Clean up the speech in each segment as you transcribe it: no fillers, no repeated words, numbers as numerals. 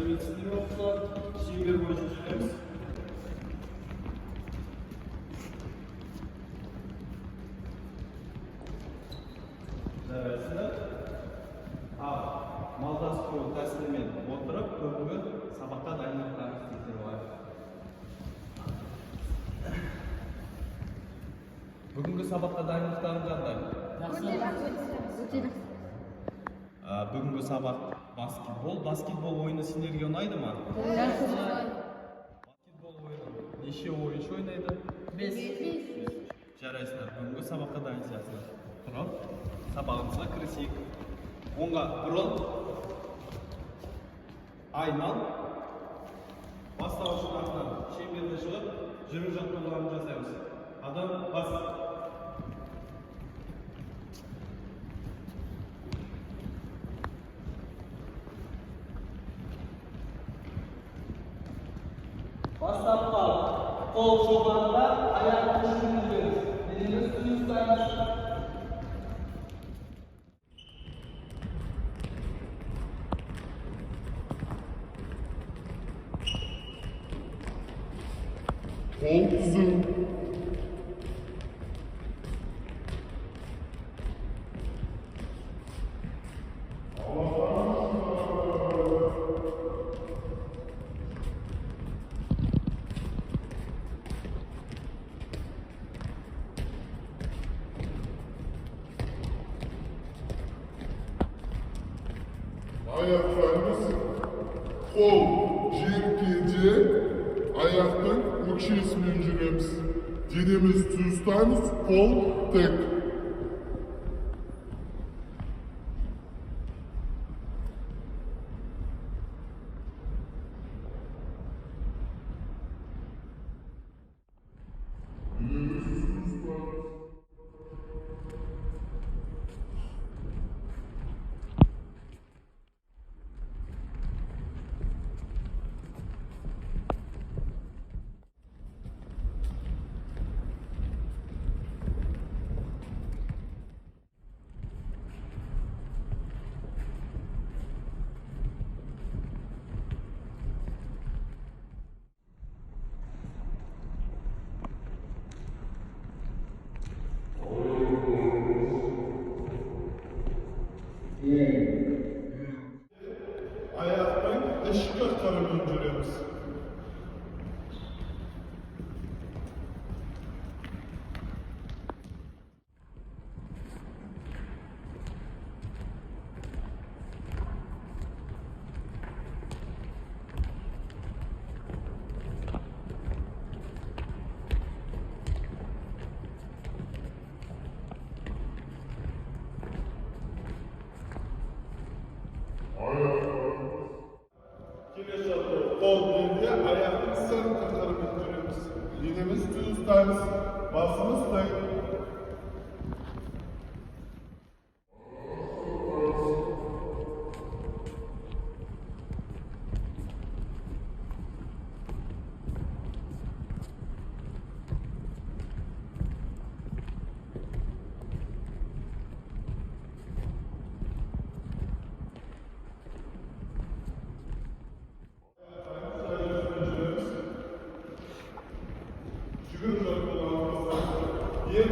belirtisi yoksa şiirleri boyunca çıkarız. Neresinde? Maldas Pro tәсілімен отырып, бүгінгі сабаққа дайындықтарыңыз тексеріп алайық. Бүгінгі сабаққа дайындықтарың қандай? Бүгінгі сабақ баскетбол. Баскетбол ойыны сендерге ұнайды ма? Баскетбол ойыны неше ойыншы ойнайды? 5. Жарайсыздар, бүгінгі сабаққа дайынсыздар. Тұрып, сабағымызға кірісейік. Оңға бұрыл, айнал, бастауыштың артынан шеңберді шығып, жүріп жаттығуларын жасаймыз. Адам бас. Бастап қал. Қол шолғанда аяқ ұшын жүргеніз. Деніңіз түзу ұстаймыз. Kol düzü. Ayaklarımız kol, cirpiyece, ayaktan ökşe ismini жүреміз. Денеміз тұстаймыз, қол тек. Ayaktan eşik aktarımını görüyoruz. Kol birliğe ayaklık sarı takarı götürüyoruz. Dinimiz düz tutarız. Basımız da Yer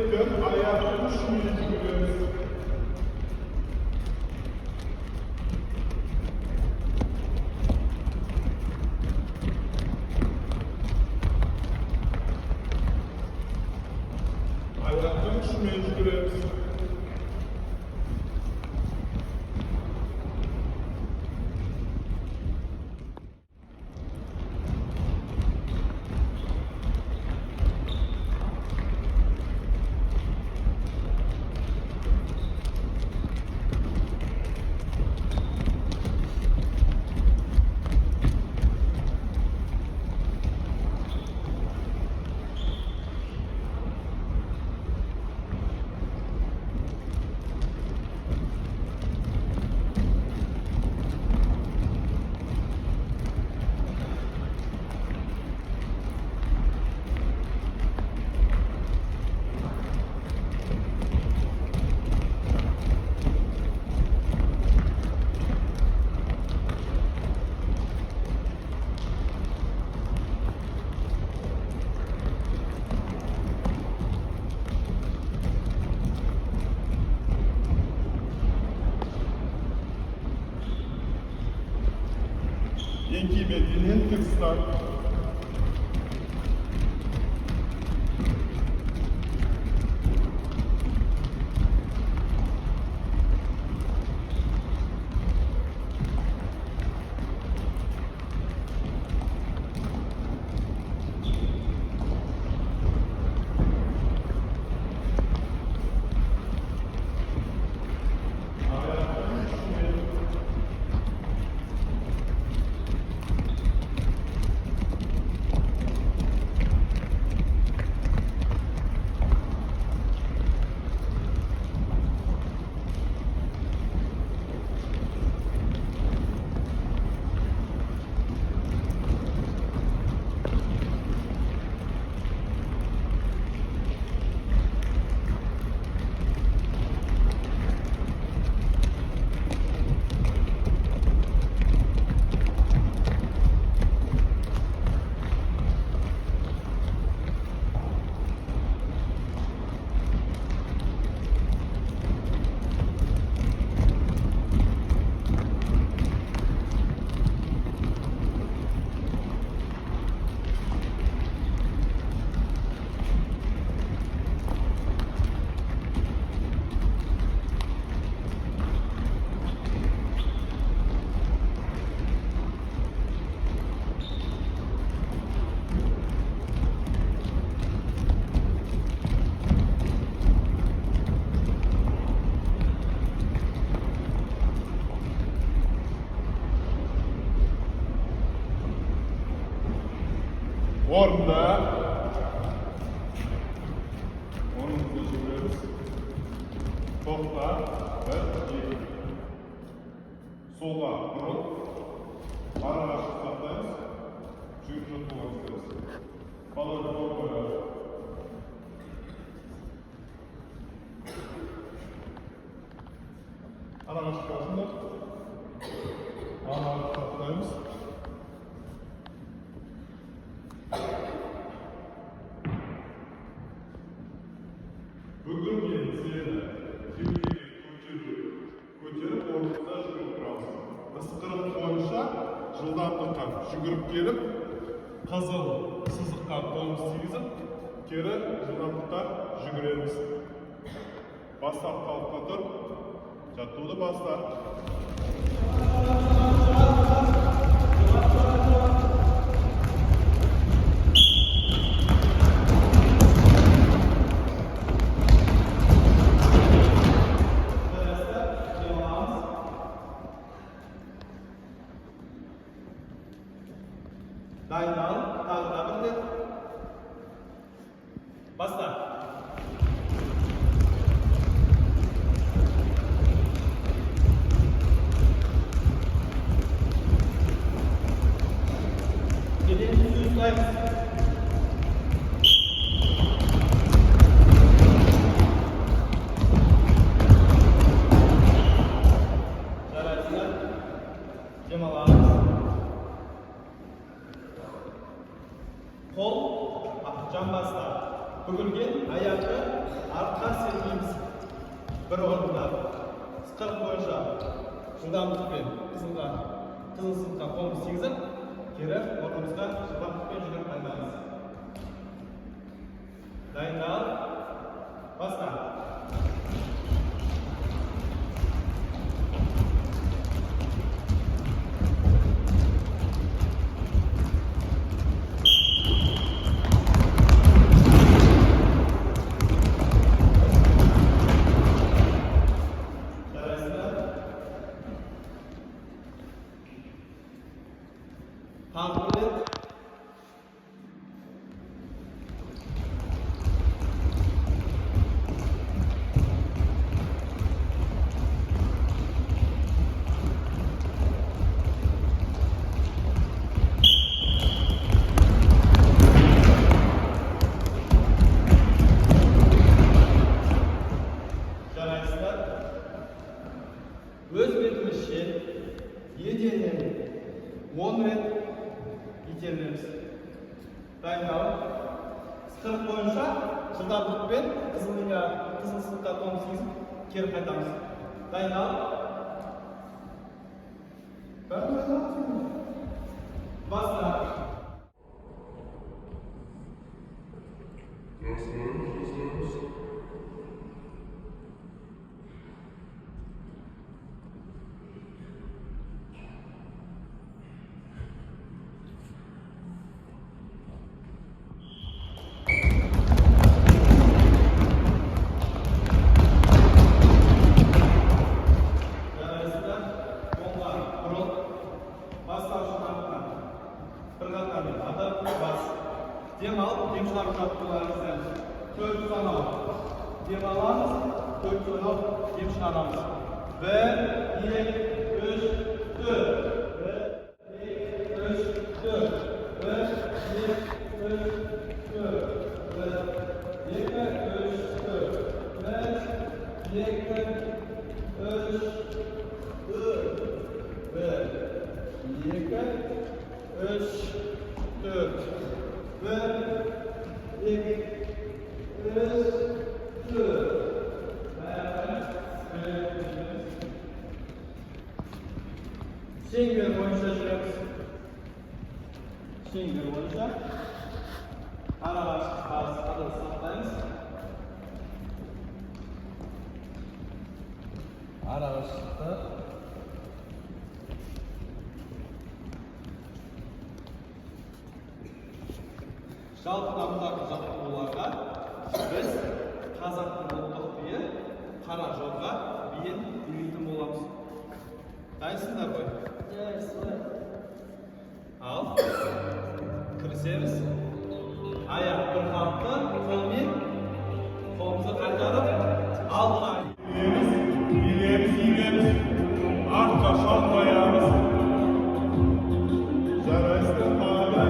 Yankee ve Dinleyen Türkistan. Orada onun düşünüyoruz. Topla ve geri. Sola vurun. Ara şıklardayız. Çünkü tutmak isteriz. Balığı koyuyorlar. Ara şıklardayız. Ara şıklardayız. Bugün yetisiyle kimliği көтеріп, орнында жүгіріп тұрасыз. Ысқырып қойынша жылдамдыққа жүгіріп келіп, қызыл сызыққа қолымыз тигізіп, кері жылдамдыққа жүгіреміз. Бастап қалыпқа тұр, жаттығуды баста. Dayından, tağda bitti. Basta. Gelin suyu sulayımız. Жарайсыздар. Дем аламыз. Қол жамбастар. Бүгілген аяқты артқа сермейміз. Bir орында. Ысқырық бойынша жылдамдықпен қызыл сызыққа қолымыз тигізіп, кері орнымызға жылдамдықпен жүгіріп қайтамыз. Дайындал. Баста. Өз бетімізше еденнен 10 рет итермеміз. Дайындалып, ысқырық бойынша жылдамдықпен қызыл сызыққа қолымыз тигізіп, кері қайтамыз. Дайындалып. Yem alamiz, 4 so'roq yem chiqaramiz. 1, 2, 3, 4. 1, 2, 3, 4. 1, 2, 3, 4. 1, 2, 3, 4. 1, 2, 3, 4. Single boyunca süremiz. Single boyunca. Aralar saptayız. Aralaşıkta. Жалпыдан бұларға жаттығуларға біз қазақтың ұлттық биі қара жорға биін билейтін боламыз. Дайынсыңдар ғой? Ал, кірісеміз. Аяқ бір қалыпты, қолмен қолымызды қайтарып, алдыға. Билеміз, артқа шалқаямыз. Жарайсың қағыда.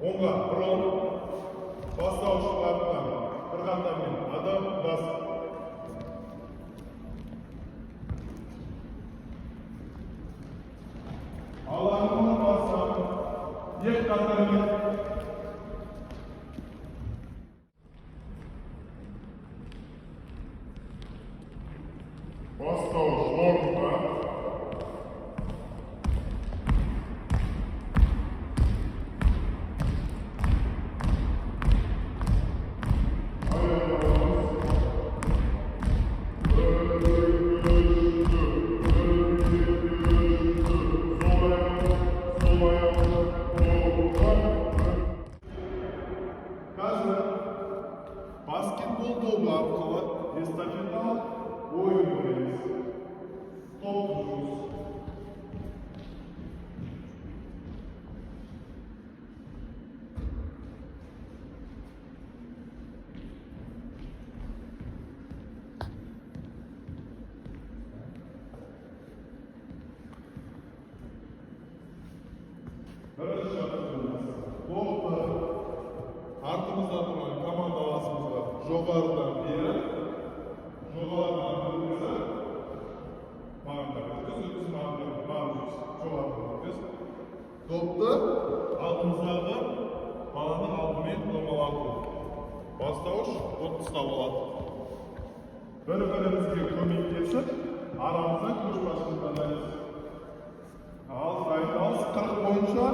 Оңға бұрын бастаушыларынан бір қантармен адам бас. Алаңның басам, ек қантармен. Бастауыш орында. Basketbol topu arkalı estafeta oyun oynayız. Top tutuyoruz. Barış yaptığımız topları артымызда тұрған командаласымызға жоғарыдан бері, жоғарыдан өткізі, маңында өткіз, жоғарыдан өткіз. Топты алдымыздағы баланың алдымен домалату. Бастауыш от ұстап алады. Бір-бірімізге көмектесіп, арамыздан көшбасшылық жасаймыз. Ал, дайындалыс 40 бойынша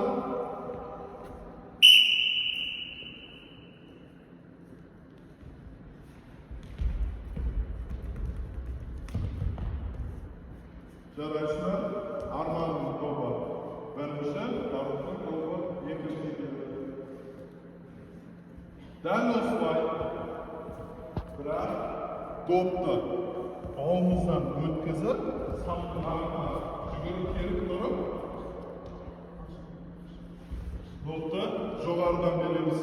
жарайсыздар, арманның тобы бірінші, Дарудың тобы екінші. Дәл осылай, бірақ допты ауымыздан өткізіп, саптың артына жүгіріп келіп тұрып, Dop'ta жоғарыдан береміз.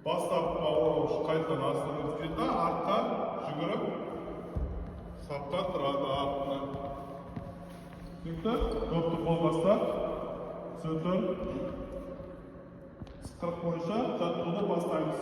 Бастап балауыш қайтадан астына түскенде артқа жүгіріп сапқа тұрады артына. Түсінікті? Допты қол бастап, сөтір, сықырық бойынша жаттығуды бастаймыз.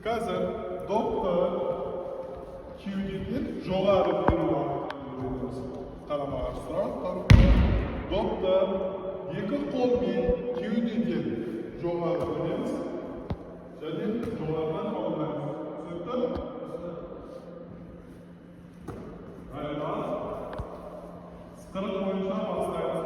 Қазір допты кеудеден жоғары беру арқылы қарама-қарсы тұрады. Допты екі қолмен кеудеден жоғары береміз және жоғарыдан қабылдаймыз. Түсінікті? Айналып, сықырық бойынша бастаймыз.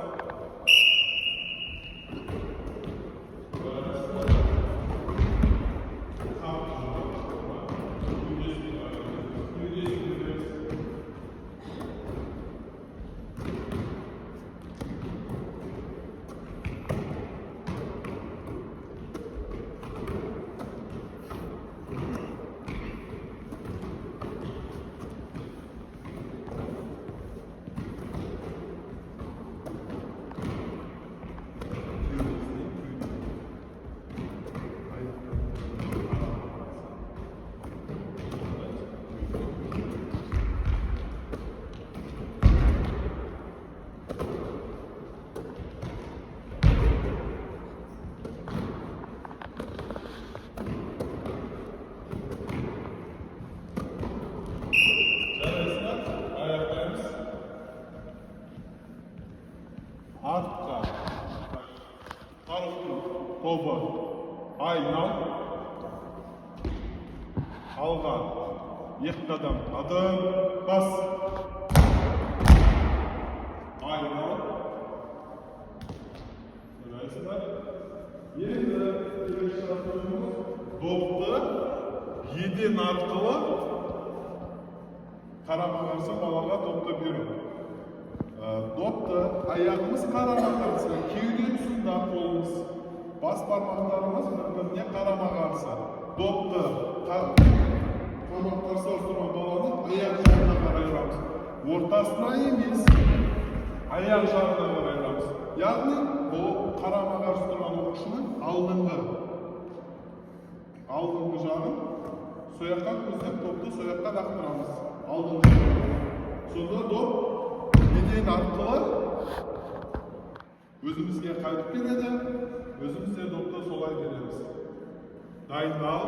Артқа, тарықтың тобы айнал, алға, екі қадам адым, бас, айнал, көресіздер. Енді келесі жаттығуымыз допты еден арқылы қарама-қарсы балаға допты беру. Допты аяғымыз қарама-қарсы, кеуде тұсында қолымыз, бас бармақтарымыз бір-біріне қарама-қарсы. Допты қарама-қарсы тұрған баланы аяқ жағына қарай ұрамыз. Ортасына емес, аяқ жағына қарай ұрамыз. Яғни, бұл қарама-қарсы тұрған оқушының алдыңғы жағын сояққа көздеп допты сояққа лақтырамыз. Алдыңғы жағын. Сонда доп еден арқылы өзімізге қайтып береді, өзіміз де допты солай береміз. Дайындал.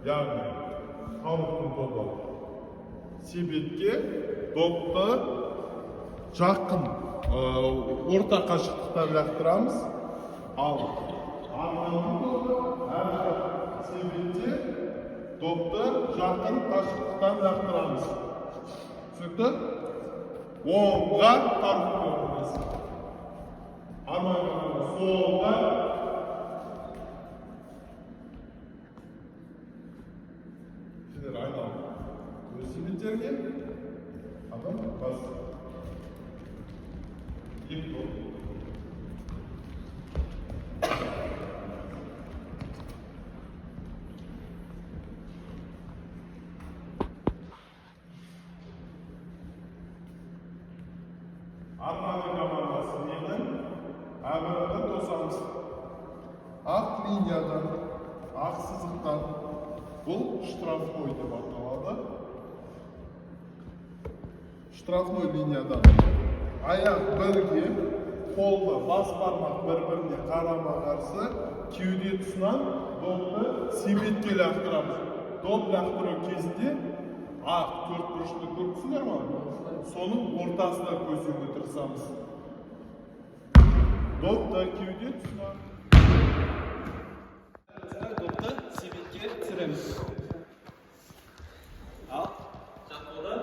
Yani tavukun topu. Sebetke toptu жақын орта қашықтықтан лақтырамыз. Ал арманның тобы әр себетте топты жақын қашықтықтан лақтырамыз. Түсінікті? Оңға тартып қойыңыз. Арманға солға. Сендер айналып. Өз себеттерге адам бас. Екі топ. Арманы командасы менің әмірімді тосамыз. Ақ линиядан, ақ сызықтан бұл штрафной деп аталады. Штрафной линиядан аяқ бірге, қолды бас бармақ бір-біріне қарама-қарсы кеуде тұсынан допты себетке лақтырамыз. Доп лақтыру кезінде ақ төртбұрышты көріпсіздер ме? Соның ортасына көзуге тырысамыз. Допты кеуде тұсынан допты себетке түсіреміз. Ал, жаттығуда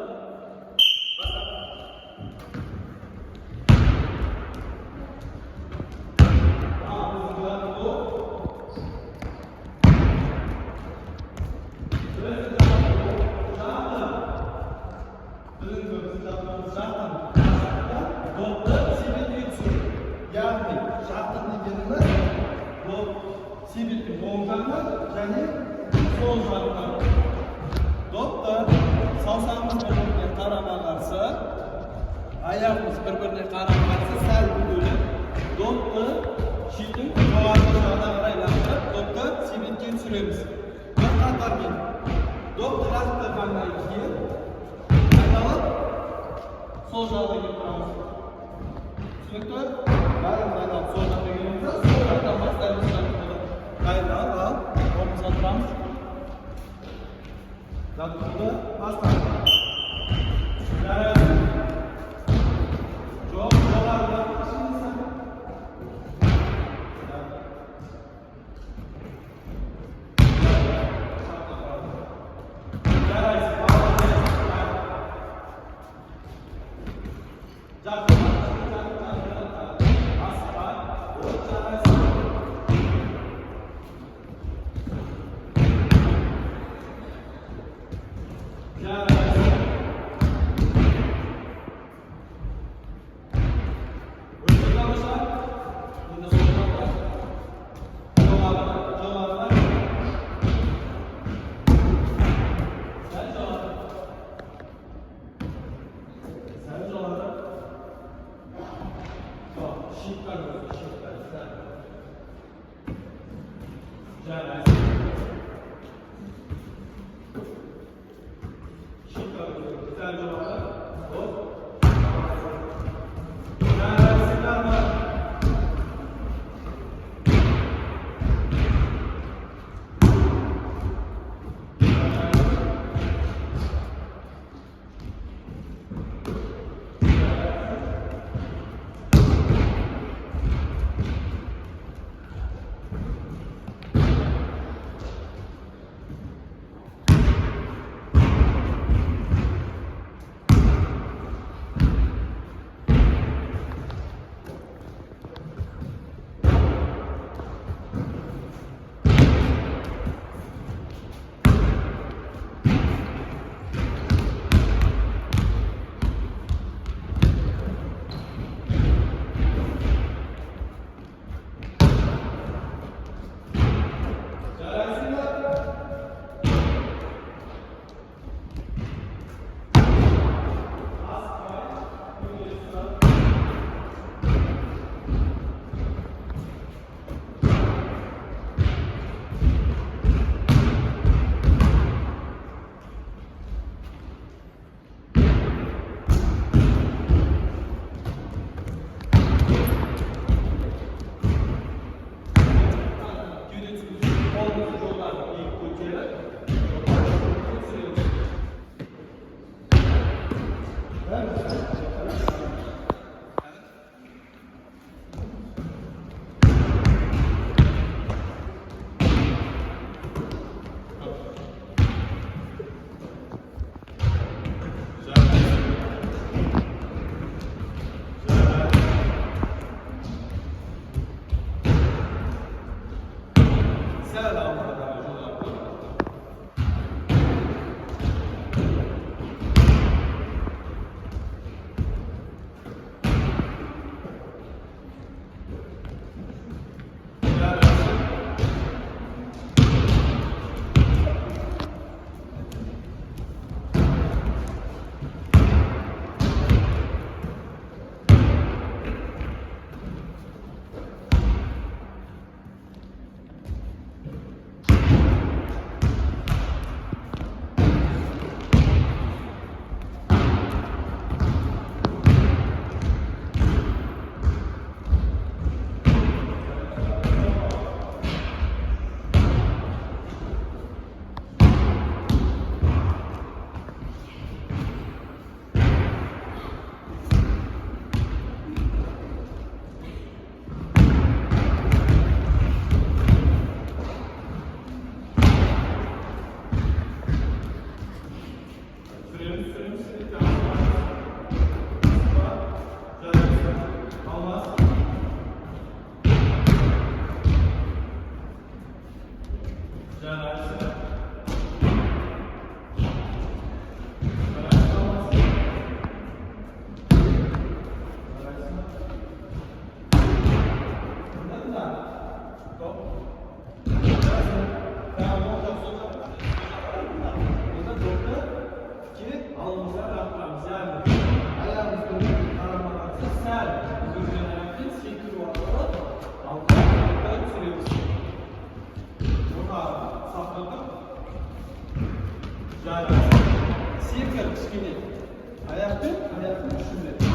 себеттің оң жағынан және сол жағынан. Допты саусағымыз бір-біріне қарама-қарсы, аяғымыз бір-біріне қарама-қарсы сәл бөліп, допты шидің жоғарғы жағына қарай лақтырып, допты себетке түсіреміз. Бір қатармен допты лақтырғаннан кейін айналып сол жағына келіп тұрамыз. Түсінікті? Бәріміз айналып сол жаққа келеміз, сол жақтан бастаймыз. Dayılar al, omuz atıramız. Zatıda bastan. Yarayalım. Çok dolarlar. Şimdi sen. Yarayız. Zatıda. Yeah. Jaraysa. Sirkal kichkina. Oyoqni tushunadi.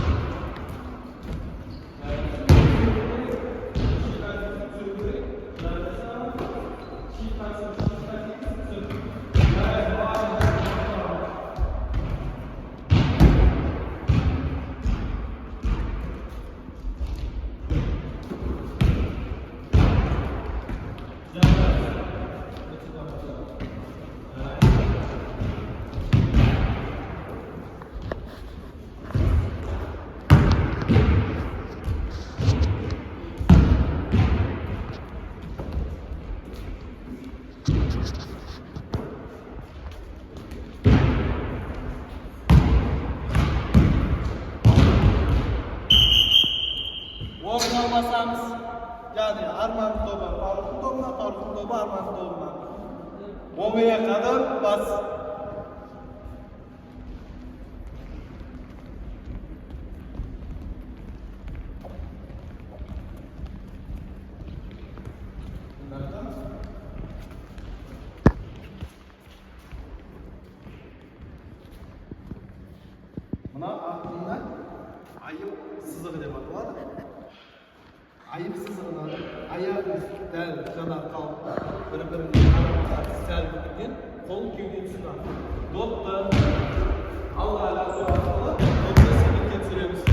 O'rin olmasamiz, ya'ni Arman to'ba, Farruh to'ba, Arman to'ba. O'g'aga qadar bas. Buna aklında ayıp sızığı deb ataladi. Ayıp sızığını ayağınız dal yana qalib, bir-birini qarab sal turgan qo'l kuygunsidan. Doktor Allohga duo qilib, doktor seni kechiramiz.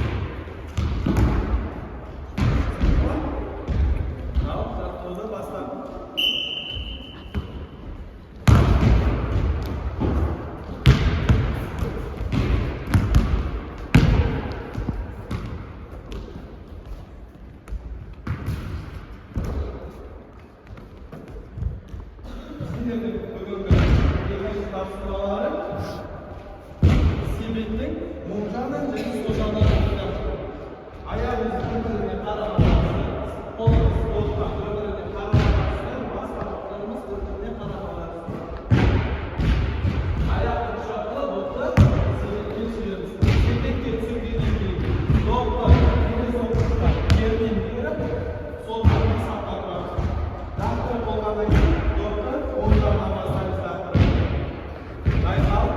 Al, tartibda bostan. Simitning mo'jani jenis to'sonlaridan ayağınız birbirine qaramamasdan, qo'limiz o'tdan birbirine qaramamasdan, bas barmoqlarimiz birbirine qaramamasdan. Ayaqni ushlab doktor seni kechiramiz. Setekka tushirganingiz doktor tez o'qishdan kelgan berib, so'l qo'lni saqlab qo'yamiz. Doktor bo'lgandan keyin doktor o'ylamasdan ishlab Ayol,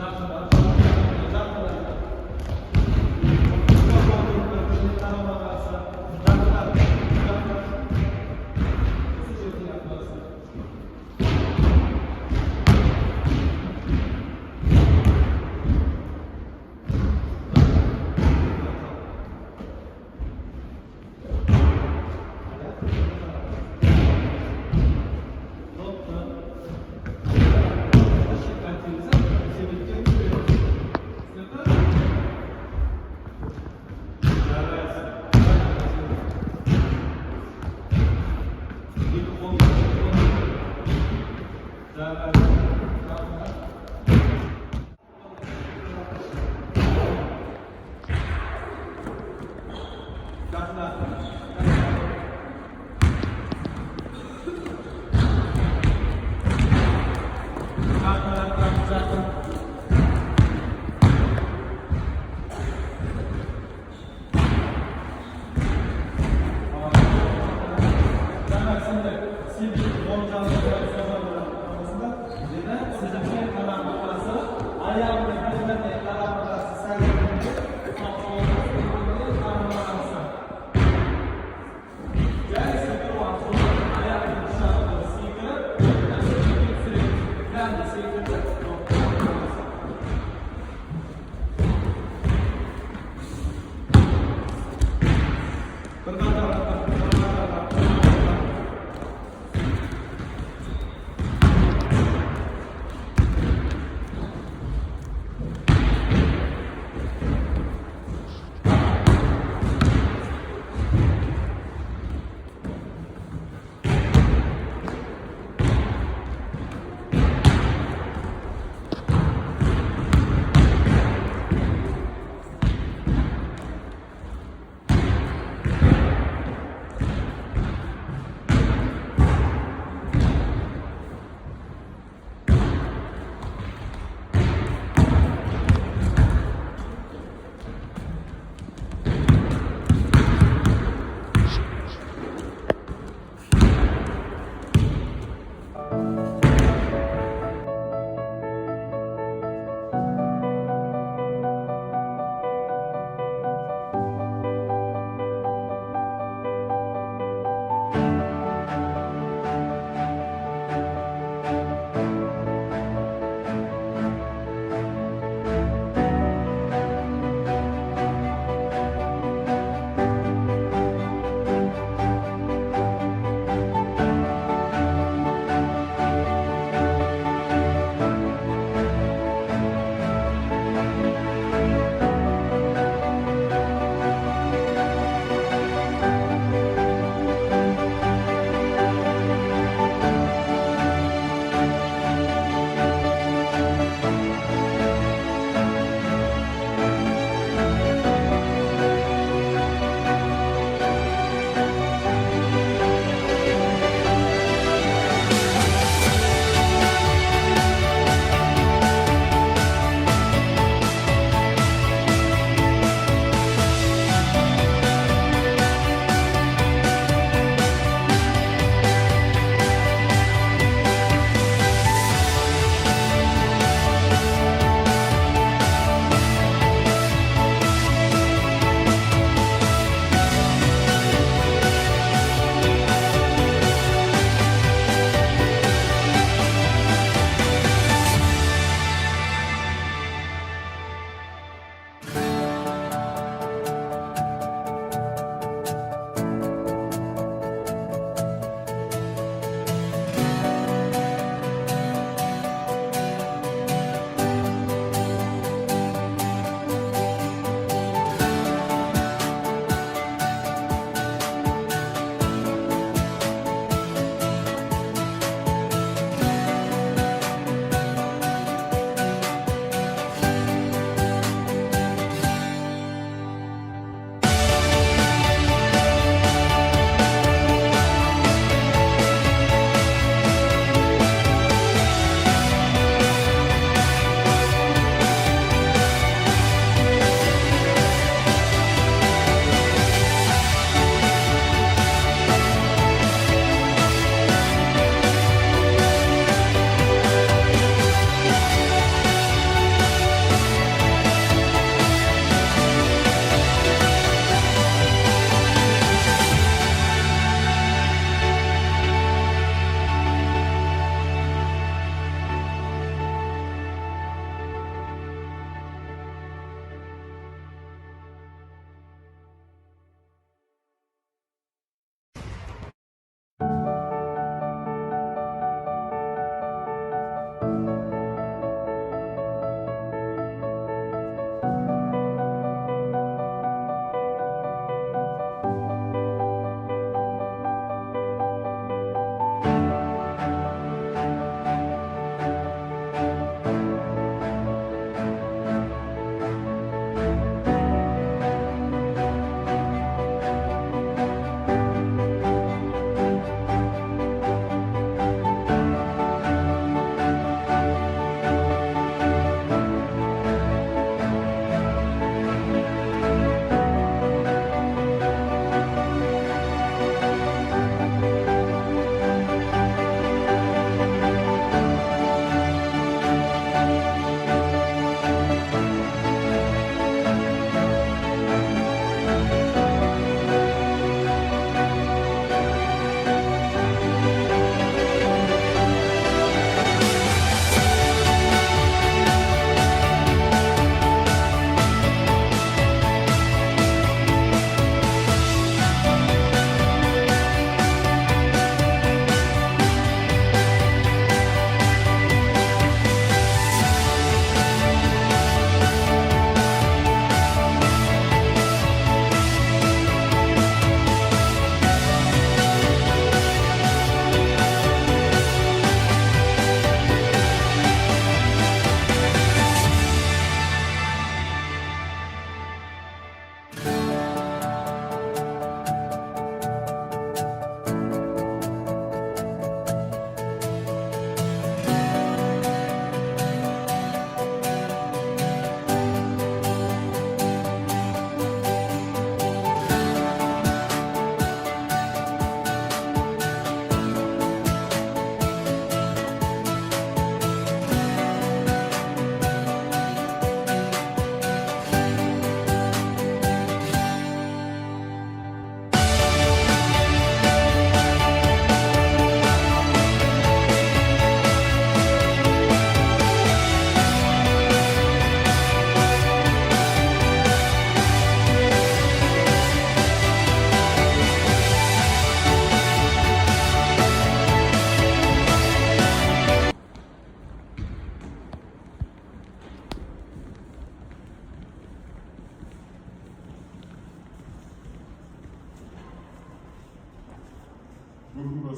Şirketimize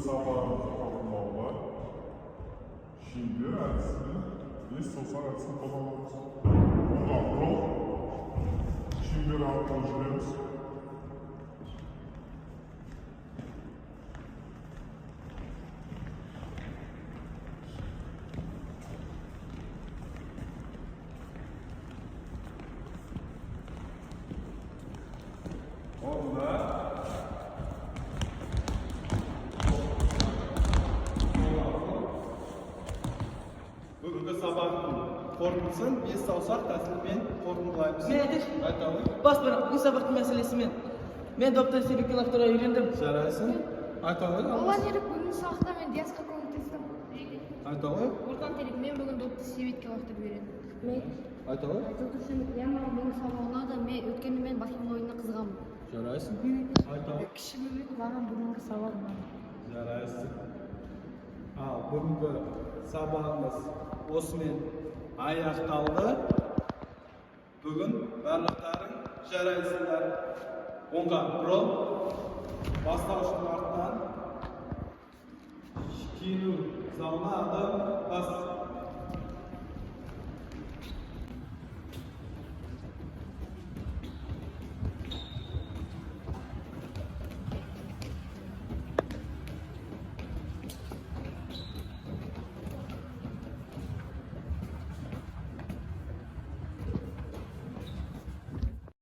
sabahımızı tamamlamalar. Şimdi ərsini, biz sosyal ərsini kullanmamız. Ondan rol. Şimdi rahat konuşuyoruz. Onda bugungi sabah formulsin, biz savsaq taslimen formulaymiz. Men aytish. Aytamiz. Bas bana, bu sabah meselesi men. Men doktor Sebek'in aktora öğrendim. Жарайсың. Aytamiz. Ова нерек бүгін сағатта мен диаска көмектестім. Aytamiz. Ортан терек мен бүгін доктор Себетке уақытты беремін. Мен Aytamiz. доктор Себет яғни менің сабағына да мен өткенде мен басқаның ойынына қызығамын. Жарайсың. Aytamiz. Кіші бөбек маған бүгінгі сабағым. Жарайсың. Бүгінгі сабағымыз осымен аяқталды. Бүгін барлықтарың жарайсыңдар. Оңға бұрын бастаушының артынан